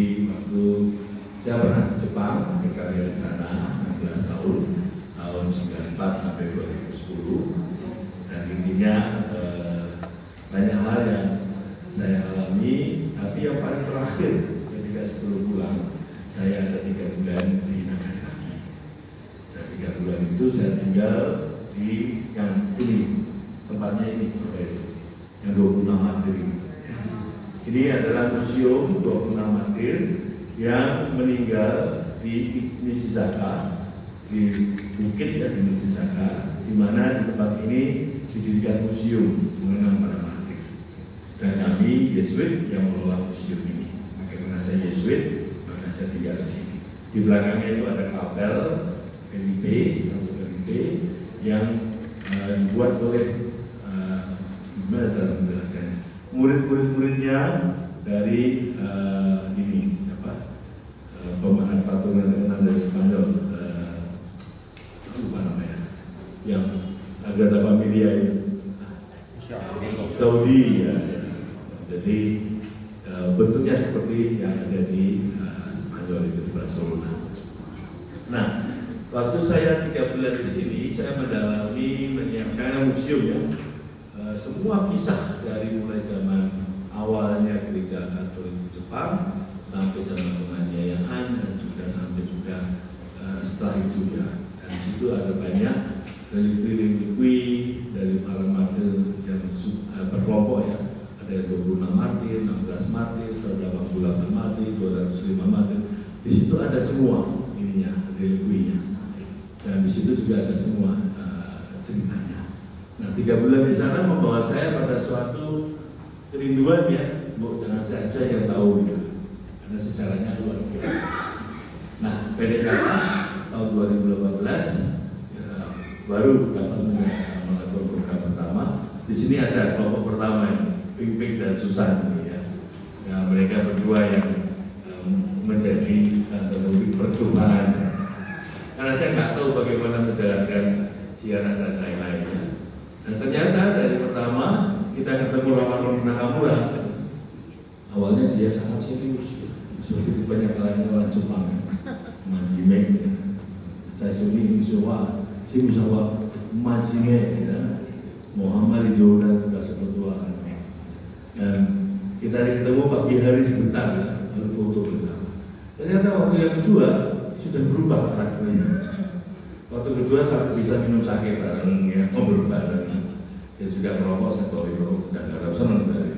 Waktu saya pernah ke Jepang, berkarya di sana 16 tahun 94 sampai 2010. Dan intinya banyak hal yang saya alami, tapi yang paling terakhir ketika sebelum pulang, saya ada 3 bulan di Nagasaki. Dan 3 bulan itu saya tinggal di yang ini, tempatnya ini, yang 26 April. Ini adalah museum 26 April yang meninggal di Nisizaka, di bukit ya di Nisizaka, di mana di tempat ini didirikan museum mengenang para martir. Dan kami Yesuit yang mengelola museum ini. Karena saya Yesuit, maka saya tinggal di sini. Di belakangnya itu ada kapel Felipe, satu Felipe yang dibuat oleh gimana cara menjelaskannya? Murid-muridnya dari ini siapa? Pemakan patung yang terkenal dari Spanyol, lupa namanya, yang Sagrada Familia itu, Gaudi ya. Jadi bentuknya seperti yang ada di Spanyol itu di Barcelona. Nah, waktu saya 3 bulan di sini, saya mendalami menyiapkan museum ya. Semua kisah dari mulai zaman awalnya gereja Katolik Jepang sampai zaman penganiayaan dan juga sampai setelah itu ya. Dan di situ ada banyak relikwi dari para martir yang berkelompok ya. Ada 26 martir, 16 martir, 188 martir, 205 martir. Di situ ada semua ininya, relikwinya. Dan di situ juga ada semua ceritanya. Nah, 3 bulan di sana membawa saya pada suatu kerinduan ya, jangan saya aja yang tahu gitu, karena sejarahnya luar biasa. Nah, PDKS tahun 2018 ya, baru dapat melakukan program pertama. Di sini ada kelompok pertama ini, Ping dan Susan ya. Nah, mereka berdua yang menjadi percobaan. Karena saya nggak tahu bagaimana menjalankan siaran dan lain-lainnya. Dan ternyata dari pertama kita ketemu Roman Nakamura. Awalnya dia sangat serius, seperti banyak orang Jepang, Majime, saya suni Musawa, si Musawa Majime, Muhammad Jodan juga seperti dan kita ketemu pagi hari sebentar, lalu foto bersama. Ternyata waktu yang kedua sudah berubah karakternya. Waktu kedua saya bisa minum sake bareng, ya, ngobrol bareng. Dan juga merokok, saya bawa rokok dan garam senang dari.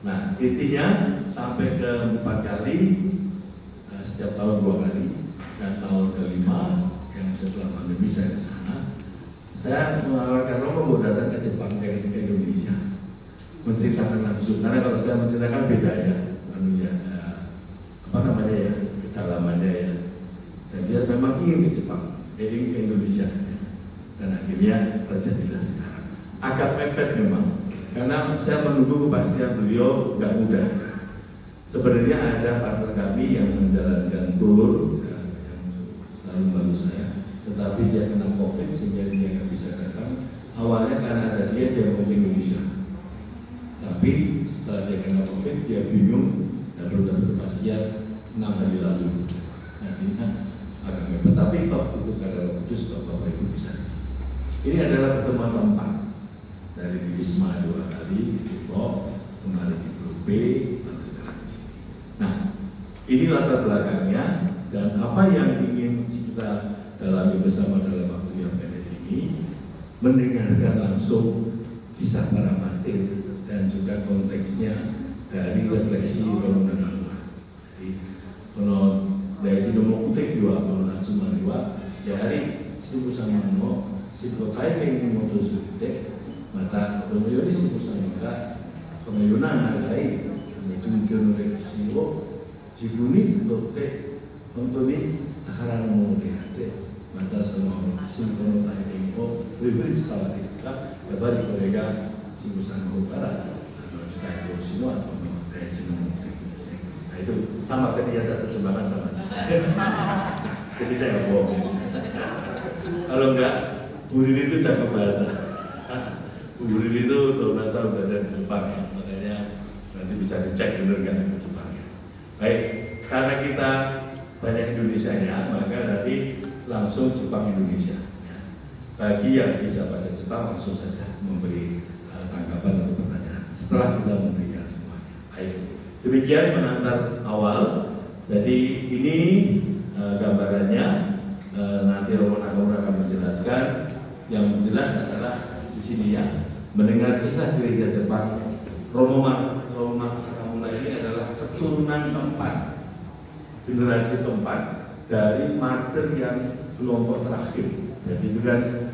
Nah, intinya sampai ke 4 kali, setiap tahun 2 kali, dan tahun ke-5 yang setelah pandemi saya ke sana. Saya menawarkan rokok mau datang ke Jepang ke Indonesia, menceritakan langsung. Karena kalau saya menceritakan beda ya, apa namanya ya, kedalamannya ya. Dan dia memang ingin ke Jepang. Heading ke Indonesia dan akhirnya terjadilah sekarang. Agak mepet memang, karena saya menunggu kepastian beliau nggak mudah. Sebenarnya ada partner kami yang menjalankan tour yang selalu bantu saya, tetapi dia kena COVID sehingga dia nggak bisa datang. Awalnya karena ada dia mau ke Indonesia, tapi setelah dia kena COVID dia bingung dan belum dapat kepastian 6 hari lalu. Nah ini kan agak mepet, tapi toh itu karena kudus Bapak Ibu bisa. Ini adalah pertemuan keempat dari di Wisma 2 kali, di Depok, kemarin di Grup B, lalu sekarang di sini. Nah, ini latar belakangnya dan apa yang ingin kita dalami bersama dalam waktu yang pendek ini, mendengarkan langsung kisah para martir dan juga konteksnya dari refleksi Roman Nakamura. Jadi, kalau dari nomor kutek dua kalau cuma dua dari sibu sama no sibu kai yang motor suite mata otomobil sibu sama ka kemayunan nagai itu mungkin oleh sibu sibu ni kutek untuk ni takaran mau dihati mata semua sibu kai yang ko lebih setelah kita dapat mereka sibu sama barat atau juga itu semua dari jenuh. Nah itu sama ketika saya terjemahkan sama. Jadi saya nggak bohong. Kalau enggak, Bu Riri itu jago bahasa. Bu Riri itu 12 tahun belajar di Jepang ya, makanya nanti bisa dicek benar nggak di Jepang ya. Baik, karena kita banyak Indonesianya, maka nanti langsung Jepang Indonesia. Ya. Bagi yang bisa bahasa Jepang langsung saja memberi tanggapan atau pertanyaan setelah kita memberikan semuanya. Baik, demikian pengantar awal. Jadi ini gambarannya, nanti Romo Nakamura akan menjelaskan. Yang jelas adalah di sini ya, mendengar kisah gereja Jepang. Romo Nakamura ini adalah keturunan keempat, generasi keempat dari martir yang kelompok terakhir. Jadi itu kan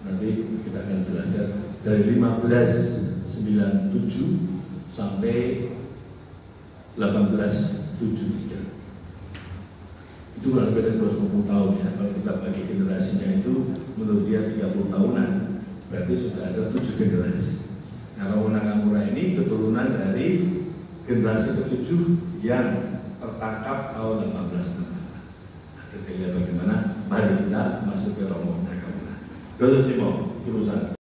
nanti kita akan jelaskan dari 1597 sampai 1873. Itu kurang lebih dari 250 tahun ya. Kalau kita bagi generasinya itu menurut dia 30 tahunan, berarti sudah ada 7 generasi. Nah, Romo Nakamura ini keturunan dari generasi ke-7 yang tertangkap tahun 1868. Nah, kita lihat bagaimana. Mari kita masuk ke Romo Nakamura. Dr. Simon, silakan.